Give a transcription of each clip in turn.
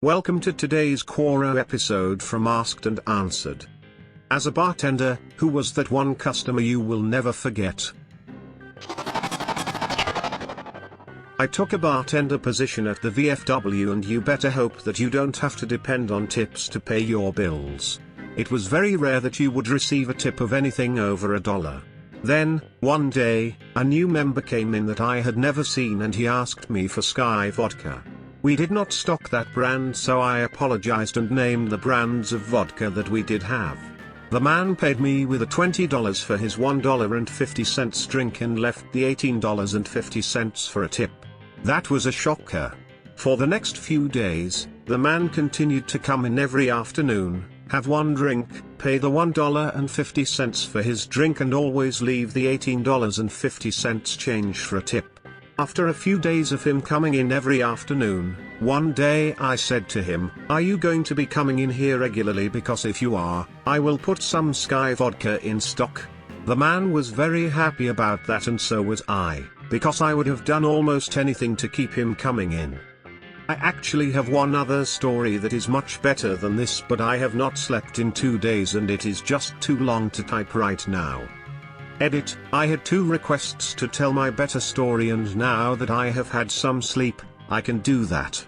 Welcome to today's Quora episode from Asked and Answered. As a bartender, who was that one customer you will never forget? I took a bartender position at the VFW, and you better hope that you don't have to depend on tips to pay your bills. It was very rare that you would receive a tip of anything over $1. Then, one day, a new member came in that I had never seen, and he asked me for Sky vodka. We did not stock that brand, so I apologized and named the brands of vodka that we did have. The man paid me with a $20 for his $1.50 drink and left the $18.50 for a tip. That was a shocker. For the next few days, the man continued to come in every afternoon, have one drink, pay the $1.50 for his drink, and always leave the $18.50 change for a tip. After a few days of him coming in every afternoon, one day I said to him, "Are you going to be coming in here regularly? Because if you are, I will put some Sky vodka in stock." The man was very happy about that, and so was I, because I would have done almost anything to keep him coming in. I actually have one other story that is much better than this, but I have not slept in 2 days and it is just too long to type right now. Edit, I had 2 requests to tell my better story, and now that I have had some sleep, I can do that.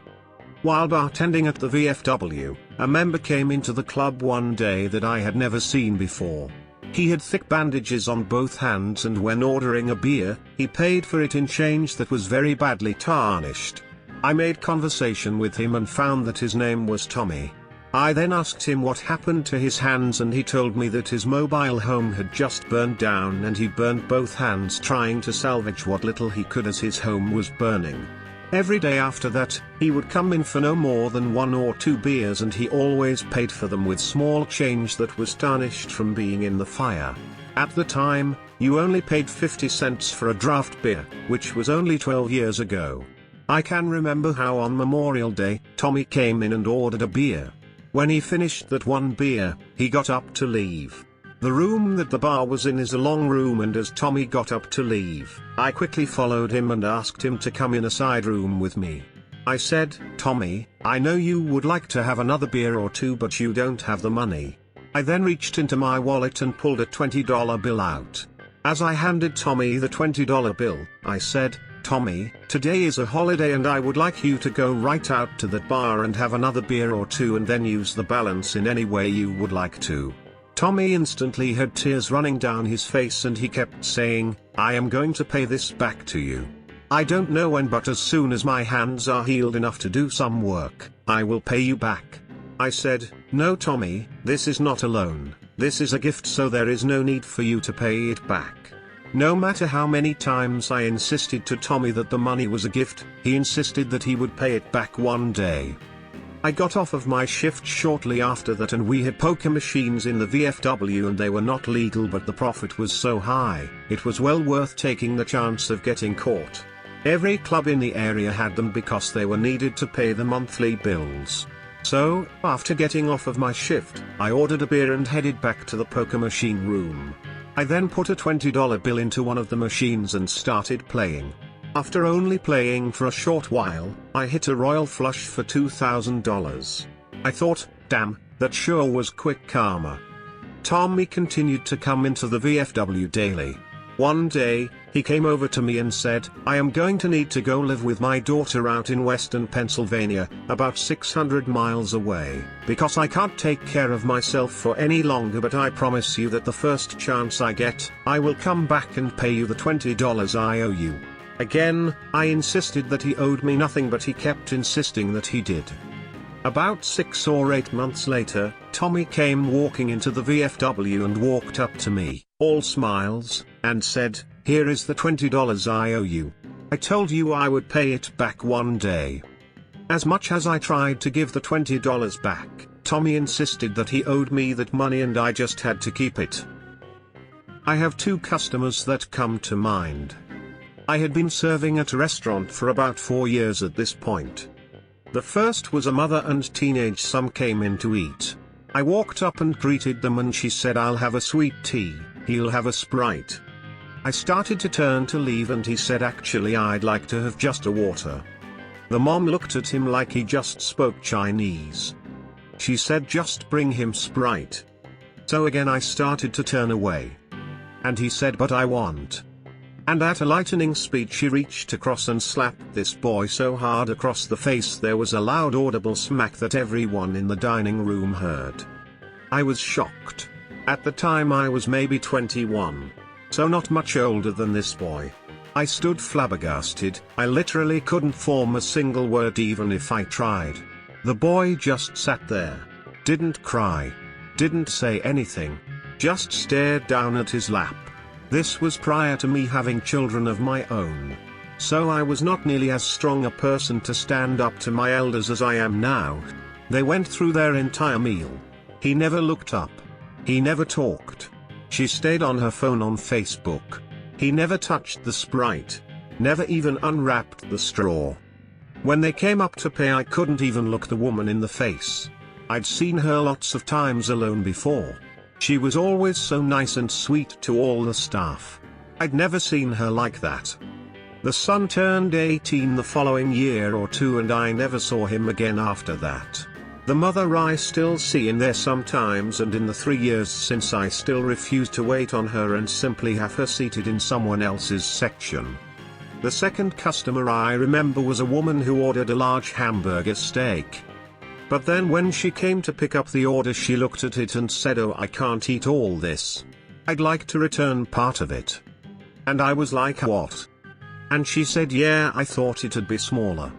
While bartending at the VFW, a member came into the club one day that I had never seen before. He had thick bandages on both hands, and when ordering a beer, he paid for it in change that was very badly tarnished. I made conversation with him and found that his name was Tommy. I then asked him what happened to his hands, and he told me that his mobile home had just burned down and he burned both hands trying to salvage what little he could as his home was burning. Every day after that, he would come in for no more than 1 or 2 beers, and he always paid for them with small change that was tarnished from being in the fire. At the time, you only paid 50 cents for a draft beer, which was only 12 years ago. I can remember how on Memorial Day, Tommy came in and ordered a beer. When he finished that one beer, he got up to leave. The room that the bar was in is a long room, and as Tommy got up to leave, I quickly followed him and asked him to come in a side room with me. I said, "Tommy, I know you would like to have another beer or 2, but you don't have the money." I then reached into my wallet and pulled a $20 bill out. As I handed Tommy the $20 bill, I said, "Tommy, today is a holiday and I would like you to go right out to that bar and have another beer or 2 and then use the balance in any way you would like to." Tommy instantly had tears running down his face, and he kept saying, "I am going to pay this back to you. I don't know when, but as soon as my hands are healed enough to do some work, I will pay you back." I said, "No Tommy, this is not a loan, this is a gift, so there is no need for you to pay it back." No matter how many times I insisted to Tommy that the money was a gift, he insisted that he would pay it back one day. I got off of my shift shortly after that, and we had poker machines in the VFW, and they were not legal, but the profit was so high, it was well worth taking the chance of getting caught. Every club in the area had them because they were needed to pay the monthly bills. So, after getting off of my shift, I ordered a beer and headed back to the poker machine room. I then put a $20 bill into one of the machines and started playing. After only playing for a short while, I hit a royal flush for $2,000. I thought, damn, that sure was quick karma. Tommy continued to come into the VFW daily. One day, he came over to me and said, "I am going to need to go live with my daughter out in western Pennsylvania, about 600 miles away, because I can't take care of myself for any longer, but I promise you that the first chance I get, I will come back and pay you the $20 I owe you." Again, I insisted that he owed me nothing, but he kept insisting that he did. About 6 or 8 months later, Tommy came walking into the VFW and walked up to me, all smiles, and said, "Here is the $20 I owe you. I told you I would pay it back one day." As much as I tried to give the $20 back, Tommy insisted that he owed me that money and I just had to keep it. I have 2 customers that come to mind. I had been serving at a restaurant for about 4 years at this point. The first was a mother and teenage son came in to eat. I walked up and greeted them, and she said, "I'll have a sweet tea, he'll have a Sprite." I started to turn to leave, and he said, "Actually, I'd like to have just a water." The mom looked at him like he just spoke Chinese. She said just bring him Sprite. So again I started to turn away. And he said but I want. And at a lightning speed she reached across and slapped this boy so hard across the face there was a loud audible smack that everyone in the dining room heard. I was shocked. At the time I was maybe 21. So not much older than this boy. I stood flabbergasted, I literally couldn't form a single word even if I tried. The boy just sat there. Didn't cry. Didn't say anything. Just stared down at his lap. This was prior to me having children of my own. So I was not nearly as strong a person to stand up to my elders as I am now. They went through their entire meal. He never looked up. He never talked. She stayed on her phone on Facebook. He never touched the Sprite. Never even unwrapped the straw. When they came up to pay I couldn't even look the woman in the face. I'd seen her lots of times alone before. She was always so nice and sweet to all the staff. I'd never seen her like that. The son turned 18 the following year or two and I never saw him again after that. The mother I still see in there sometimes, and in the 3 years since I still refuse to wait on her and simply have her seated in someone else's section. The second customer I remember was a woman who ordered a large hamburger steak. But then when she came to pick up the order she looked at it and said, "Oh, I can't eat all this. I'd like to return part of it." And I was like, "What?" And she said, "Yeah, I thought it'd be smaller."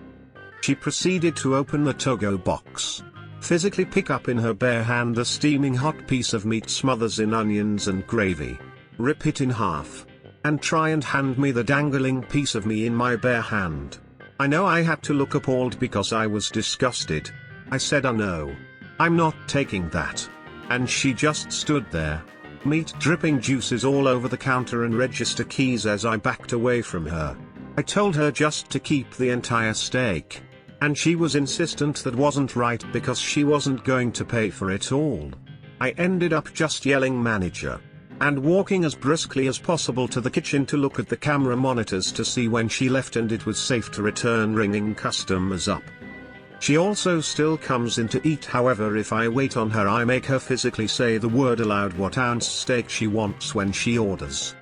She proceeded to open the to-go box. Physically pick up in her bare hand the steaming hot piece of meat smothers in onions and gravy. Rip it in half. And try and hand me the dangling piece of me in my bare hand. I know I had to look appalled because I was disgusted. I said, "Oh no. I'm not taking that." And she just stood there. Meat dripping juices all over the counter and register keys as I backed away from her. I told her just to keep the entire steak. And she was insistent that wasn't right because she wasn't going to pay for it all. I ended up just yelling "manager," and walking as briskly as possible to the kitchen to look at the camera monitors to see when she left and it was safe to return, ringing customers up. She also still comes in to eat, however if I wait on her I make her physically say the word aloud what ounce steak she wants when she orders.